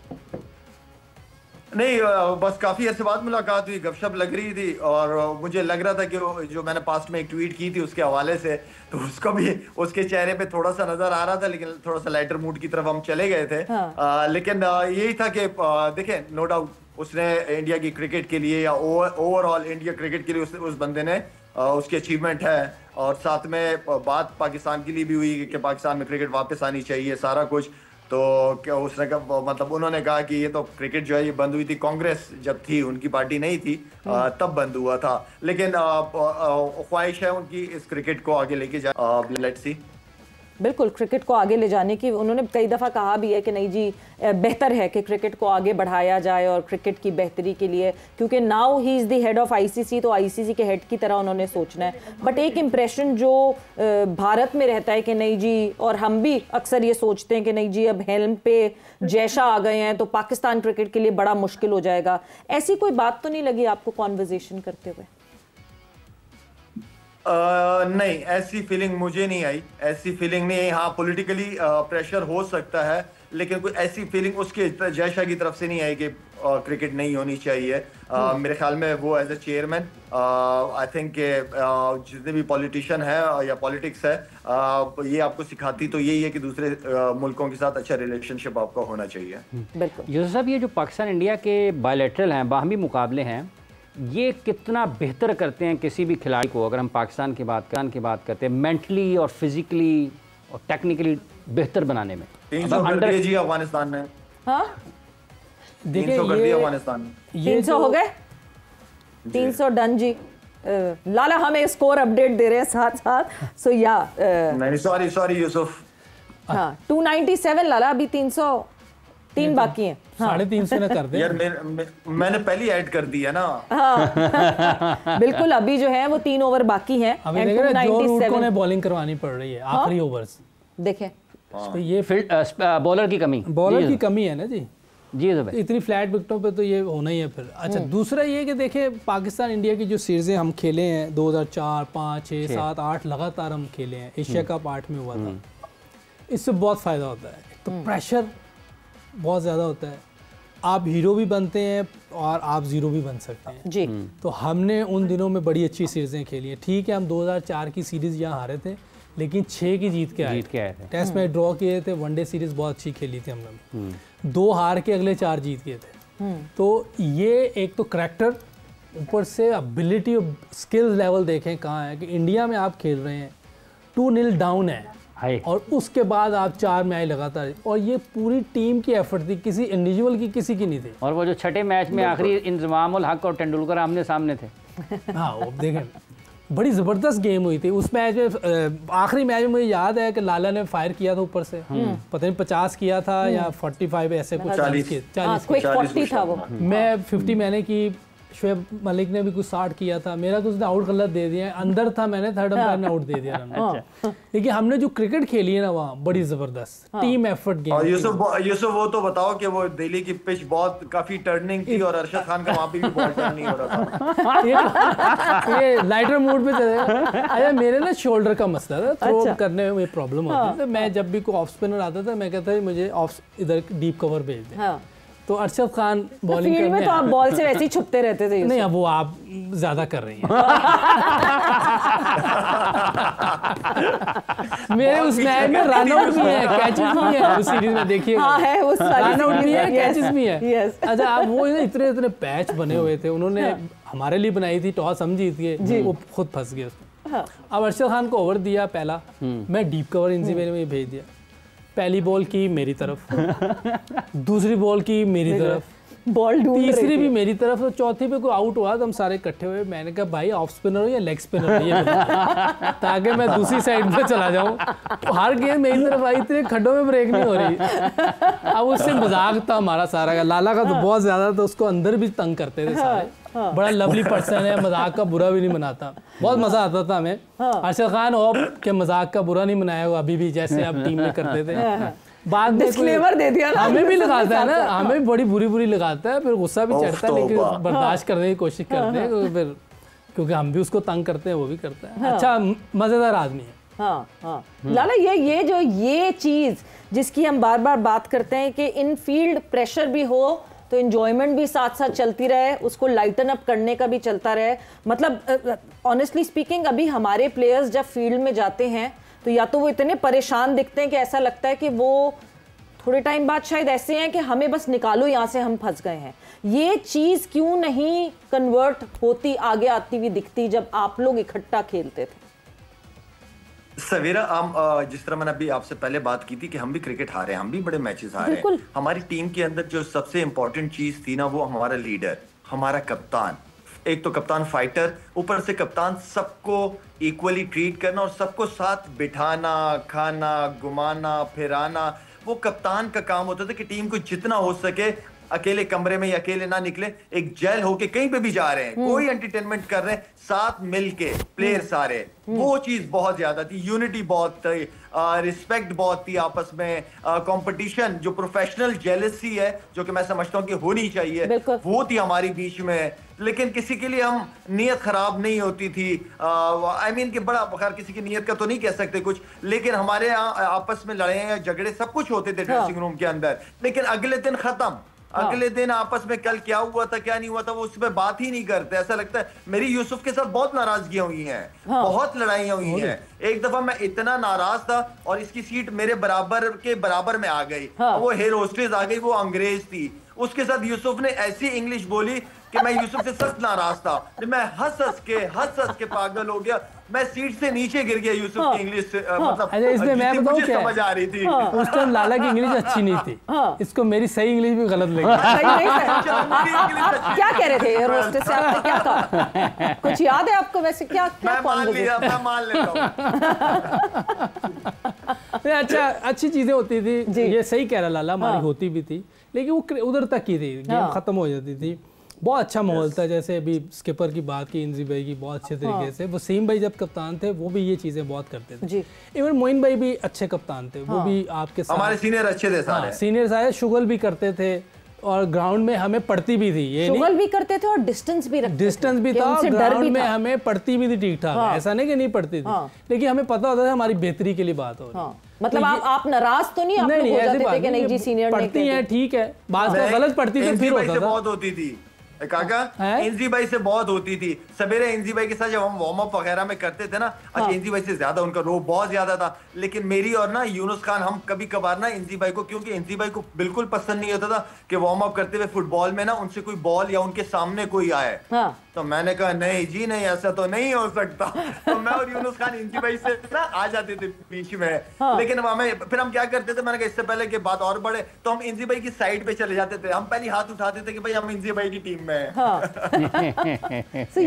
नहीं, बस काफी अरसे बाद मुलाकात हुई, गपशप लग रही थी, और मुझे लग रहा था कि जो मैंने पास्ट में एक ट्वीट की थी उसके हवाले से, तो उसको भी उसके चेहरे पे थोड़ा सा नजर आ रहा था, लेकिन थोड़ा सा लाइटर मूड की तरफ हम चले गए थे। हाँ। लेकिन यही था कि देखें, नो डाउट उसने इंडिया की क्रिकेट के लिए या ओवरऑल इंडिया क्रिकेट के लिए उस बंदे ने उसकी अचीवमेंट है, और साथ में बात पाकिस्तान के लिए भी हुई कि पाकिस्तान में क्रिकेट वापस आनी चाहिए, सारा कुछ। तो क्या उसने मतलब उन्होंने कहा कि ये तो क्रिकेट जो है ये बंद हुई थी, कांग्रेस जब थी, उनकी पार्टी नहीं थी तब बंद हुआ था, लेकिन ख्वाहिश है उनकी इस क्रिकेट को आगे लेके जाए। Let's see. बिल्कुल, क्रिकेट को आगे ले जाने की उन्होंने कई दफ़ा कहा भी है कि नहीं जी बेहतर है कि क्रिकेट को आगे बढ़ाया जाए और क्रिकेट की बेहतरी के लिए, क्योंकि now he is the head of ICC, तो आईसीसी के हेड की तरह उन्होंने सोचना है। बट एक इम्प्रेशन जो भारत में रहता है कि नहीं जी, और हम भी अक्सर ये सोचते हैं कि नहीं जी अब हेल्म पे जय शाह आ गए हैं तो पाकिस्तान क्रिकेट के लिए बड़ा मुश्किल हो जाएगा। ऐसी कोई बात तो नहीं लगी आपको कॉन्वर्जेशन करते हुए? नहीं, ऐसी फीलिंग मुझे नहीं आई, ऐसी फीलिंग नहीं आई। हाँ, पॉलिटिकली प्रेशर हो सकता है, लेकिन कोई ऐसी फीलिंग उसके जय शाह की तरफ से नहीं आई कि क्रिकेट नहीं होनी चाहिए। मेरे ख्याल में वो as a chairman I think जितने भी पॉलिटिशियन है या पॉलिटिक्स है ये आपको सिखाती तो यही है कि दूसरे मुल्कों के साथ अच्छा रिलेशनशिप आपका होना चाहिए। बिल्कुल। यूसुफ साहब, ये जो पाकिस्तान इंडिया के बायलैटरल हैं, बाहमी मुकाबले हैं, ये कितना बेहतर करते हैं किसी भी खिलाड़ी को? अगर हम पाकिस्तान की बात करते हैं, मेंटली और फिजिकली और टेक्निकली बेहतर बनाने में। 300 कर दिए जी अफगानिस्तान में। हाँ, देखिए 300 कर दिए अफगानिस्तान में। 300 हो गए, 300 डन जी। लाला हमें स्कोर अपडेट दे रहे हैं साथ साथ, सो या नहीं, सॉरी यूसुफ। हाँ, 297 लाला, अभी 303 बाकी हैं। 350 ना कर दे यार, मैंने पहले ऐड कर दिया ना। हाँ बिल्कुल, अभी जो है वो 3 ओवर बाकी हैं। अभी देख रहे हैं जो रूट को ने बॉलिंग करवानी पड़ रही है आखिरी ओवर्स। देखें तो ये बॉलर की कमी है ना जी। इतनी फ्लैट विकेटों पे तो ये होना ही है फिर। अच्छा, दूसरा ये कि देखें पाकिस्तान इंडिया की जो सीरीज़ें हम खेले हैं 2004, 5, 6, 7, 8 लगातार हम खेले हैं। एशिया कप 8 में हुआ था। इससे बहुत फ़ायदा होता है, तो प्रेशर बहुत ज़्यादा होता है, आप हीरो भी बनते हैं और आप ज़ीरो भी बन सकते हैं जी। तो हमने उन दिनों में बड़ी अच्छी सीरीज़ें खेली हैं। ठीक है, हम 2004 की सीरीज़ यहाँ हारे थे, लेकिन 6 की जीत के आए थे। टेस्ट मैच ड्रॉ किए थे, वनडे सीरीज़ बहुत अच्छी खेली थी हमने, 2 हार के अगले 4 जीत गए थे। तो ये एक तो करैक्टर, ऊपर से एबिलिटी और स्किल्स लेवल देखें कहाँ है कि इंडिया में आप खेल रहे हैं 2-0 डाउन है और उसके बाद आप 4 मैच लगातार, और ये पूरी टीम की एफर्ट थी, किसी इंडिविजुअल की किसी की नहीं थी। और वो जो छठे मैच में आखिरी इंजमाम उल हक और तेंदुलकर आमने सामने थे। हाँ, वो देखें बड़ी ज़बरदस्त गेम हुई थी उस मैच में। आखिरी मैच में मुझे याद है कि लाला ने फायर किया था ऊपर से, पता नहीं 50 किया था या 45 ऐसे कुछ, 40 था वो। मैं 50 मैंने की, शोएब मलिक ने भी कुछ 60 किया था, मेरा तो उसने आउट गलत दे दिया, अंदर था, मैंने थर्ड अंपायर ने आउट दे दिया रन। लेकिन हमने जो क्रिकेट खेली है ना वहाँ बड़ी जबरदस्त टीम एफर्ट गेम। और यूसुफ वो तो बताओ कि वो दिल्ली की पिच बहुत काफी टर्निंग थी और अरशद खान का वहाँ पे भी बॉल टर्न नहीं हो रहा था। ये लाइटर मूड पे चले। अच्छा मेरे ना शोल्डर का मसला था, थ्रो करने में प्रॉब्लम होती थी। मैं जब भी कोई ऑफ स्पिनर आता था मैं कहता मुझे ऑफ इधर डीप कवर भेज दे। तो अरशद खान बॉलिंग करने में तो आप बॉल से वैसे ही छुपते रहते थे। नहीं अब वो आप ज्यादा कर रही हैं। मेरे उस मैच में रन आउट भी है, कैचेस भी है उस सीरीज में, देखिए रन आउट भी है, कैचेस भी है। अच्छा आप वो इतने इतने पैच बने हुए थे, उन्होंने हमारे लिए बनाई थी, टॉस हम जीत गए, वो खुद फंस गए उसमें। अब अरशद खान को ओवर दिया पहला, मैं डीप कवर इंजीनियर में भेज दिया, पहली बॉल की मेरी तरफ, दूसरी बॉल की मेरी तरफ, बॉल तीसरी भी मेरी तरफ, तो चौथी पे कोई आउट हुआ तो हम सारे इकट्ठे हुए। मैंने कहा भाई ऑफ स्पिनर हो या लेग स्पिनर हो ये ताकि मैं दूसरी साइड पे चला जाऊं। तो हर गेंद मेरी तरफ आई, इतने खड्डों में ब्रेक नहीं हो रही। अब उससे मजाक था हमारा सारा का, लाला का तो बहुत ज्यादा, तो उसको अंदर भी तंग करते थे सारे। बड़ा लवली पर्सन है, मजाक का बुरा भी नहीं मनाता, बहुत मजा आता था हमें। अरशद खान होप के मजाक का बुरा नहीं मनाया हुआ अभी भी, जैसे आप टीम में करते थे। बाद में डिस्क्लेमर दे दिया ना, हमें भी लगाता है ना, हमें भी बड़ी बुरी लगाता है, फिर गुस्सा भी चढ़ता है, लेकिन बर्दाश्त करने की कोशिश करते हैं क्योंकि हम भी उसको तंग करते हैं, वो भी करता है। अच्छा मजेदार आदमी है। लाला ये चीज जिसकी हम बार बार बात करते हैं कि इन फील्ड प्रेशर भी हो तो एंजॉयमेंट भी साथ साथ चलती रहे, उसको लाइटन अप करने का भी चलता रहे। मतलब ऑनेस्टली स्पीकिंग अभी हमारे प्लेयर्स जब फील्ड में जाते हैं तो या तो वो इतने परेशान दिखते हैं कि ऐसा लगता है कि वो थोड़े टाइम बाद शायद ऐसे हैं कि हमें बस निकालो यहाँ से, हम फंस गए हैं। ये चीज़ क्यों नहीं कन्वर्ट होती, आगे आती हुई दिखती जब आप लोग इकट्ठा खेलते थे? सवेरा हम जिस तरह मैंने अभी आपसे पहले बात की थी कि हम भी क्रिकेट हारे हैं, हम भी बड़े मैचेस हारे हैं। हमारी टीम के अंदर जो सबसे इंपॉर्टेंट चीज थी ना, वो हमारा लीडर, हमारा कप्तान। एक तो कप्तान फाइटर, ऊपर से कप्तान सबको इक्वली ट्रीट करना और सबको साथ बिठाना, खाना, घुमाना, फिराना, वो कप्तान का काम होता था कि टीम को जितना हो सके अकेले कमरे में या अकेले ना निकले, एक जेल होके कहीं पे भी जा रहे हैं, कोई एंटरटेनमेंट कर रहे हैं, साथ मिलके प्लेयर सारे, वो चीज बहुत ज्यादा थी। यूनिटी बहुत थी, रिस्पेक्ट बहुत थी आपस में, कंपटीशन जो प्रोफेशनल जेलसी है जो कि मैं समझता हूँ कि होनी चाहिए, वो थी हमारी बीच में। लेकिन किसी के लिए हम नियत खराब नहीं होती थी। आई मीन कि बड़ा खैर किसी की नियत का तो नहीं कह सकते कुछ, लेकिन हमारे यहाँ आपस में लड़ाई झगड़े सब कुछ होते थे ड्रेसिंग रूम के अंदर। लेकिन अगले दिन खत्म, अगले दिन आपस में कल क्या हुआ था क्या नहीं हुआ था वो उस पर बात ही नहीं करते। ऐसा लगता है मेरी यूसुफ के साथ बहुत नाराजगियां हुई हैं, बहुत लड़ाइयां हुई हैं। एक दफा मैं इतना नाराज था और इसकी सीट मेरे बराबर में आ गई। वो हेयर होस्टेस आ गई, वो अंग्रेज थी, उसके साथ यूसुफ ने ऐसी इंग्लिश बोली कि मैं यूसुफ से सख्त नाराज था। मैं हंस के पागल हो गया, मैं सीट से नीचे गिर गया यूसुफ की इंग्लिश से। मतलब इसमें मैं बताऊं क्या समझ आ रही थी। उस टाइम लाला की इंग्लिश अच्छी नहीं थी, इसको मेरी सही इंग्लिश भी गलत लगी। क्या कह रहे थे एयर होस्टेस से, आपने क्या कहा? कुछ याद है आपको? वैसे क्या मैं मान लेता हूं। अच्छा अच्छी चीजें होती थी, ये सही कह रहा लाला, हमारी होती भी थी, लेकिन वो उधर तक की थी, गेम खत्म हो जाती थी। बहुत अच्छा माहौल था। जैसे अभी स्किपर की बात की, इंजी भाई की, बहुत अच्छे तरीके से। वसीम भाई जब कप्तान थे वो भी ये चीजें बहुत करते थे। इवन मोइन भाई भी अच्छे कप्तान थे, वो भी आपके साथ, हमारे सीनियर अच्छे थे सारे। सीनियर सारे शुगल भी करते थे और ग्राउंड में हमें पड़ती भी थी, ये शुगल भी करते थे और डिस्टेंस भी था, ग्राउंड में हमें पड़ती भी थी ठीक ठाक। ऐसा नहीं कि नहीं पड़ती थी, लेकिन हमें पता होता था हमारी बेहतरी के लिए बात हो रही। मतलब आप नाराज तो नहीं, आप लोग हो जाते थे कि नहीं जी सीनियर ने पढ़ती हैं, ठीक है, बात गलत पड़ती तो फिर होता था। बहुत होती थी काका, इंजी भाई से बहुत होती थी। सवेरे इंजी भाई के साथ जब हम वार्म अप वगैरह में करते थे ना, अच्छा इंजी भाई से ज्यादा उनका रो बहुत ज्यादा था। लेकिन मेरी और ना यूनुस खान, हम कभी कभार ना इंजी भाई को, क्योंकि इंजी भाई को बिल्कुल पसंद नहीं होता था कि वार्म अप करते हुए फुटबॉल में ना उनसे कोई बॉल या उनके सामने कोई आए। तो मैंने कहा नहीं जी नहीं, ऐसा तो नहीं हो सकता। तो मैं और यूनुस खान इंजी भाई से ना आ जाते थे बीच में। लेकिन फिर हम क्या करते थे, मैंने कहा इससे पहले कि बात और बढ़े तो हम इंजी भाई की साइड पे चले जाते थे। हम पहले हाथ उठाते थे कि भाई हम इंजी भाई की टीम में हैं। So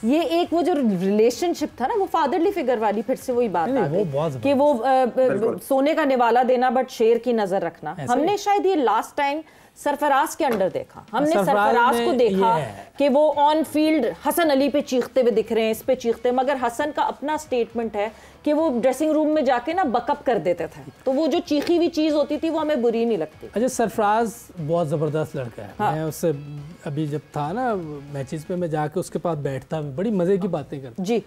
ये एक वो जो रिलेशनशिप था ना, वो फादरली फिगर वाली, फिर से वही बात आ गई कि वो सोने का निवाला देना बट शेर की नजर रखना। हमने शायद ये लास्ट टाइम सरफराज के अंडर देखा, हमने सरफराज को देखा कि वो ऑन फील्ड हसन अली पे चीखते हुए दिख रहे हैं, इस पे चीखते, मगर हसन का अपना स्टेटमेंट है कि वो ड्रेसिंग रूम में जाके ना बकअप कर देते थे, तो वो जो चीखी हुई चीज होती थी वो हमें बुरी नहीं लगती। अच्छा, सरफराज बहुत ज़बरदस्त लड़का है। हाँ। मैं उससे अभी जब था ना मैचेस पे, मैं जाके उसके पास बैठता, बड़ी मज़े की बातें करता जी।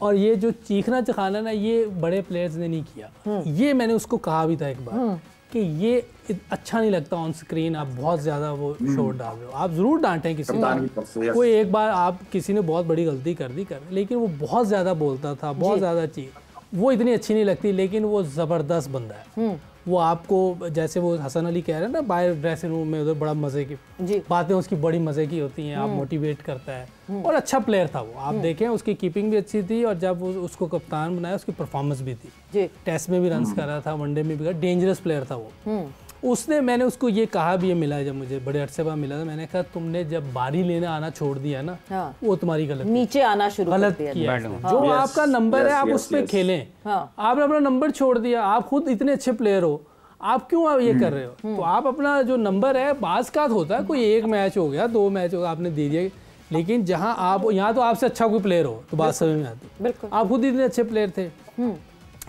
और ये जो चीखना चखाना ना, ये बड़े प्लेयर्स ने नहीं किया। ये मैंने उसको कहा भी था एक बार कि ये अच्छा नहीं लगता ऑन स्क्रीन, आप बहुत ज़्यादा वो शोर डाल रहे हो। आप ज़रूर डांटें किसी को, कोई एक बार आप किसी ने बहुत बड़ी गलती कर दी, लेकिन वो बहुत ज़्यादा बोलता था, बहुत ज़्यादा चीख, वो इतनी अच्छी नहीं लगती। लेकिन वो ज़बरदस्त बंदा है। वो आपको, जैसे वो हसन अली कह रहे हैं ना, बाहर ड्रेसिंग रूम में उधर बड़ा मज़े की बातें उसकी बड़ी मज़े की होती हैं, आप मोटिवेट करता है और अच्छा प्लेयर था वो। आप देखें उसकी कीपिंग भी अच्छी थी, और जब उसको कप्तान बनाया उसकी परफॉर्मेंस भी थी। टेस्ट में भी रन्स कर रहा था, वनडे में भी, डेंजरस प्लेयर था वो। उसने, मैंने उसको ये कहा भी, ये मिला जब मुझे बड़े अरसे बाद मिला था, मैंने कहा तुमने जब बारी लेने आना छोड़ दिया ना, वो तुम्हारी गलत, नीचे आना शुरू गलत किया। जो आपका नंबर है आप उस पर खेलें। आपने अपना नंबर छोड़ दिया, आप खुद इतने अच्छे प्लेयर हो, आप क्यों आप ये कर रहे हो? तो आप अपना जो नंबर है, बाज़ का होता है, कोई एक मैच हो गया, 2 मैच हो गया, आपने दे दिया, लेकिन जहां आप, यहाँ तो आपसे अच्छा कोई प्लेयर हो तो बात समझ में आती। आप खुद इतने अच्छे प्लेयर थे,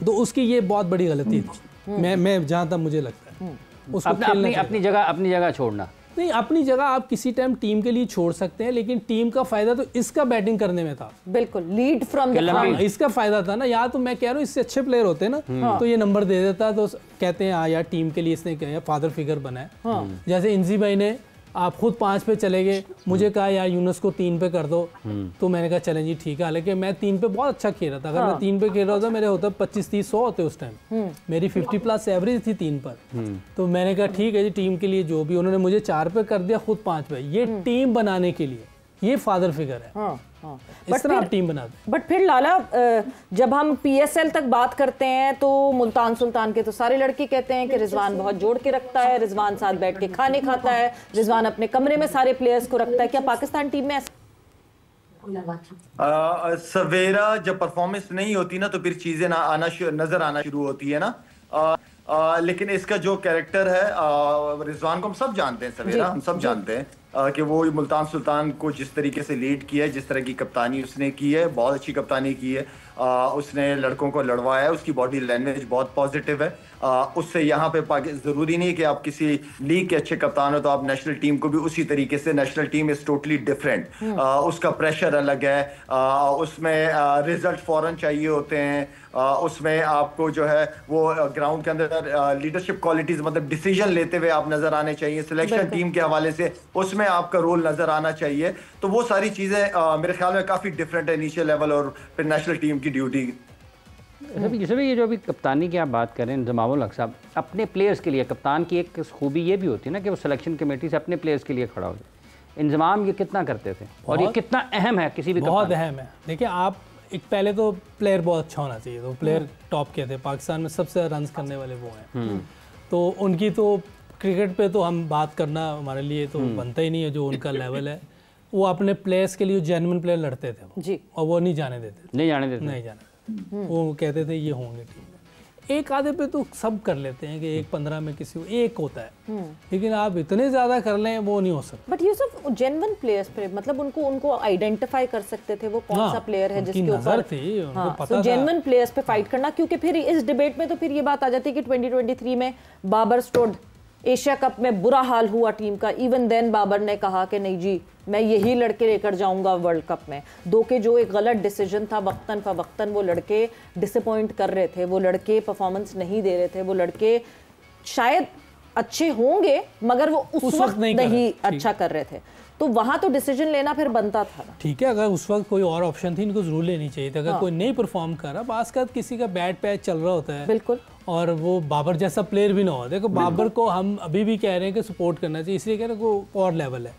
तो उसकी ये बहुत बड़ी गलती थी। मैं जहाँ तक मुझे लगता है उसको अपनी जगह छोड़ना नहीं। अपनी जगह आप किसी टाइम टीम के लिए छोड़ सकते हैं, लेकिन टीम का फायदा तो इसका बैटिंग करने में था। बिल्कुल, लीड फ्रॉम द फ्रंट, इसका फायदा था ना। या तो मैं कह रहा हूँ इससे अच्छे प्लेयर होते ना तो ये नंबर दे देता, तो कहते हैं हाँ यार टीम के लिए इसने क्या फादर फिगर बना है। जैसे इंजी भाई ने, आप खुद 5 पे चले गए, मुझे कहा यार यूनुस को 3 पे कर दो, तो मैंने कहा चलें जी ठीक है। हालांकि मैं 3 पे बहुत अच्छा खेल रहा था, अगर मैं 3 पे खेल रहा था मेरे होता 25-30-100 होते उस टाइम, मेरी 50+ एवरेज थी 3 पर। तो मैंने कहा ठीक है जी, टीम के लिए जो भी, उन्होंने मुझे 4 पे कर दिया, खुद 5 पे। ये टीम बनाने के लिए, ये फादर फिगर है। इस तरह आप टीम बनाते। बट फिर लाला, जब हम PSL तक बात करते हैं तो मुल्तान सुल्तान के तो सारे लड़के कहते हैं कि रिजवान बहुत जोड़ के रखता है, रिजवान साथ बैठ के खाने खाता है, रिजवान अपने कमरे में सारे प्लेयर्स को रखता है। क्या पाकिस्तान टीम में सवेरा जब परफॉर्मेंस नहीं होती ना, तो फिर चीजें नजर आना शुरू होती है ना। लेकिन इसका जो कैरेक्टर है, रिजवान को हम सब जानते हैं, सवेरा हम सब जानते हैं कि वो मुल्तान सुल्तान को जिस तरीके से लीड किया है, जिस तरह की कप्तानी उसने की है, बहुत अच्छी कप्तानी की है। उसने लड़कों को लड़वाया है, उसकी बॉडी लैंग्वेज बहुत पॉजिटिव है। उससे यहाँ पे ज़रूरी नहीं कि आप किसी लीग के अच्छे कप्तान हो तो आप नेशनल टीम को भी उसी तरीके से, national team is totally different. उसका प्रेशर अलग है, उसमें रिजल्ट फौरन चाहिए होते हैं, उसमें आपको जो है वो ग्राउंड के अंदर लीडरशिप क्वालिटीज़, मतलब डिसीजन लेते हुए आप नज़र आने चाहिए। सिलेक्शन टीम के हवाले से उसमें आपका रोल नज़र आना चाहिए। तो वो सारी चीज़ें मेरे ख्याल में काफ़ी डिफरेंट है नीचे लेवल और फिर नेशनल टीम की ड्यूटी। जैसे भी ये जो अभी कप्तानी की आप बात करें, इंजमामुल हक साहब, अपने प्लेयर्स के लिए कप्तान की एक खूबी ये भी होती है ना कि वो सिलेक्शन कमेटी से अपने प्लेयर्स के लिए खड़ा हो जाए। इंजमाम ये कितना करते थे और ये कितना अहम है किसी भी बहुत अहम है। देखिए आप, एक पहले तो प्लेयर बहुत अच्छा होना चाहिए, तो प्लेयर टॉप के थे पाकिस्तान में, सबसे रन करने वाले वो हैं। तो उनकी तो क्रिकेट पे तो हम बात करना हमारे लिए तो बनता ही नहीं है, जो उनका लेवल है। वो अपने प्लेयर्स के लिए जेन्युइन प्लेयर लड़ते थे जी, और वो नहीं जाने देते। वो कहते थे ये होंगे टीम में। एक आधे पे तो सब कर लेते हैं कि 1-15 में किसी को एक होता है, लेकिन आप इतने ज्यादा कर लें वो नहीं हो सकता। बट यूसुफ, जेन्युइन प्लेयर्स पे मतलब उनको आइडेंटिफाई कर सकते थे वो कौन सा प्लेयर है जिसके ऊपर थी, उनको पता था। जेन्युइन प्लेयर्स पे फाइट करना, क्योंकि फिर इस डिबेट में तो फिर ये बात आ जाती है कि 2023 में बाबर स्टोड एशिया कप में बुरा हाल हुआ टीम का। इवन देन बाबर ने कहा कि नहीं जी, मैं यही लड़के लेकर जाऊंगा वर्ल्ड कप में। दो के जो एक गलत डिसीजन था, वक्तन फवक्तन वो लड़के डिसअपॉइंट कर रहे थे, वो लड़के परफॉर्मेंस नहीं दे रहे थे, वो लड़के शायद अच्छे होंगे मगर वो उस वक्त नहीं अच्छा कर रहे थे। तो वहां तो डिसीजन लेना फिर बनता था। ठीक है, अगर उस वक्त कोई और ऑप्शन थी इनको जरूर लेनी चाहिए थी। अगर कोई नहीं परफॉर्म कर रहा, बास का किसी का बैड पैच चल रहा होता है, बिल्कुल, और वो बाबर जैसा प्लेयर भी ना हो। देखो बाबर को हम अभी भी कह रहे हैं कि सपोर्ट करना चाहिए, इसलिए कह रहे हैं को और लेवल है।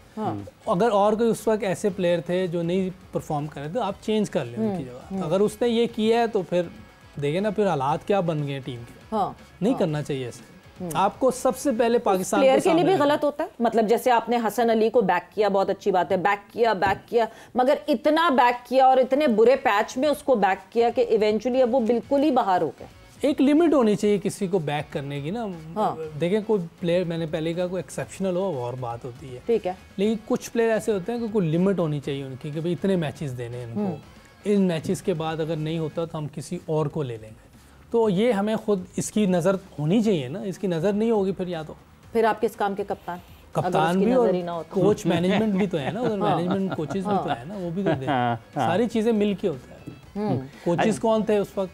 अगर और कोई उस वक्त ऐसे प्लेयर थे जो नहीं परफॉर्म कर रहे तो आप चेंज कर लें उनकी जगह। अगर उसने ये किया है तो फिर देखे ना फिर हालात क्या बन गए टीम के। नहीं करना चाहिए ऐसे। आपको सबसे पहले पाकिस्तान प्लेयर के लिए भी गलत होता है। मतलब जैसे आपने हसन अली को बैक किया, बहुत अच्छी बात है, बैक किया, मगर इतना बैक किया और इतने बुरे पैच में उसको बैक किया कि इवेंचुअली अब वो बिल्कुल ही बाहर हो गए। एक लिमिट होनी चाहिए किसी को बैक करने की ना। देखें कोई प्लेयर, मैंने पहले कहा, कोई एक्सेप्शनल हो और बात होती है, ठीक है, लेकिन कुछ प्लेयर ऐसे होते हैं कि कोई लिमिट होनी चाहिए उनकी कि भाई इतने मैचेस देने हैं इनको, इन मैचेस के बाद अगर नहीं होता तो हम किसी और को ले लेंगे। तो ये हमें खुद इसकी नज़र होनी चाहिए ना, इसकी नज़र नहीं होगी फिर या तो फिर आप किस काम के कप्तान भी और कोच मैनेजमेंट भी तो है ना, उधर मैनेजमेंट कोचेस भी तो है ना, वो भी तो सारी चीज़ें मिल के होता है। कोचेस कौन थे उस वक्त,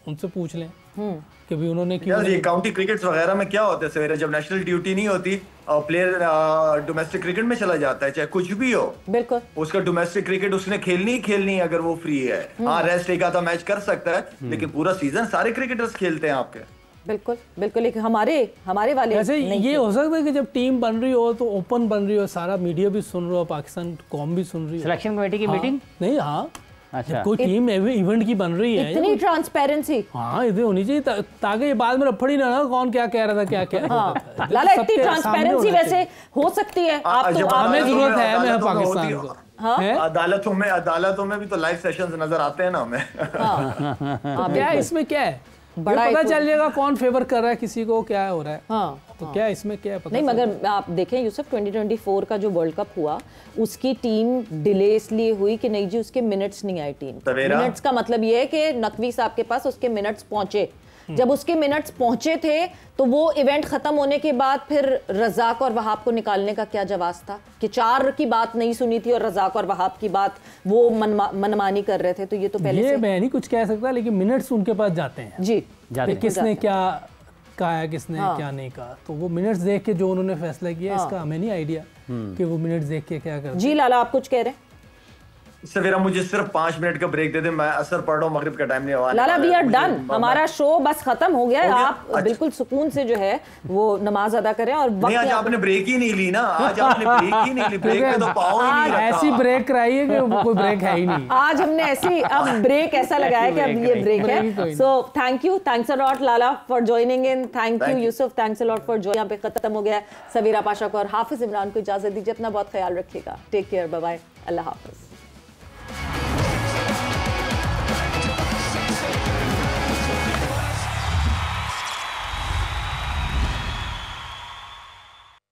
उनसे पूछ लें कि भी उन्होंने क्यों। ये काउंटी क्रिकेट्स वगैरह में क्या होता है सवेरे, जब नेशनल ड्यूटी नहीं होती और प्लेयर डोमेस्टिक क्रिकेट में चला जाता है, चाहे कुछ भी हो, बिल्कुल उसका डोमेस्टिक क्रिकेट उसने खेलनी ही खेलनी है अगर वो फ्री है। हाँ, रेस्ट एक आधा मैच कर सकता है, लेकिन पूरा सीजन सारे क्रिकेटर्स खेलते हैं आपके। बिल्कुल बिल्कुल, लेकिन हमारे वाले ऐसे ये हो सकता है कि जब टीम बन रही हो तो ओपन बन रही हो, सारा मीडिया भी सुन रहा हो, पाकिस्तान कौम भी सुन रही हो, सिलेक्शन कमेटी की मीटिंग नहीं, हाँ अच्छा, कोई टीम इवेंट की बन रही है, इतनी ट्रांसपेरेंसी हाँ इधर होनी चाहिए ताकि ये बाद में रफड़ी ना कौन क्या कह रहा था क्या क्या। हाँ, लाला इतनी ट्रांसपेरेंसी वैसे हो सकती है, आप तो हमें जरूरत है हमें पाकिस्तान को। हाँ? अदालतों में भी तो लाइव सेशंस नजर आते हैं ना हमें। तो क्या इसमें क्या है, बड़ा पता चल जाएगा कौन फेवर कर रहा है किसी को, क्या हो रहा है। हाँ, तो क्या इसमें क्या पता नहीं, मगर आप देखें यूसुफ, 2024 का जो वर्ल्ड कप हुआ उसकी टीम डिले इसलिए हुई कि नहीं जी उसके मिनट्स नहीं आए टीम। मिनट्स का मतलब ये है कि नकवी साहब के पास उसके मिनट्स पहुंचे, जब उसके मिनट्स पहुंचे थे तो वो इवेंट खत्म होने के बाद फिर रज़ाक और वहाब को निकालने का क्या जवाब था कि 4 की बात नहीं सुनी थी और रज़ाक और वहाब की बात वो मनमानी कर रहे थे। तो ये तो पहले ये मैं नहीं कुछ कह सकता, लेकिन मिनट्स उनके पास जाते हैं जी, किसने क्या कहा है किसने क्या नहीं कहा, तो वो मिनट्स देख के जो उन्होंने फैसला किया इसका हमें नहीं आइडिया कि वो मिनट्स देख के क्या करते। जी लाला, आप कुछ कह रहे हैं? सवेरा मुझे सिर्फ 5 मिनट का ब्रेक दे दे, मैं असर पढ़ रहा हूँ, मगरिब का टाइम नहीं हुआ। लाला वी आर डन, हमारा शो बस खत्म हो गया है। आप बिल्कुल सुकून से जो है वो नमाज अदा करें। और नहीं, आज आपने ब्रेक ही नहीं ली ना, आज आपने ब्रेक ही नहीं ली, ब्रेक पे तो पाओ ही नहीं रखा। ऐसी ब्रेक कराई है कि कोई ब्रेक है ही नहीं। आज हमने ऐसी अब ब्रेक ऐसा लगाया कि अब ये ब्रेक है। So thank you, thanks a lot Lala for joining in, thank you Yusuf, thanks a lot for joining. यहाँ पे खत्म हो गया। सवीरा पाशा को और हाफिज इमरान को इजाजत दीजिए, अपना बहुत ख्याल रखिएगा, टेक केयर, बाय बाय, अल्लाह हाफिज।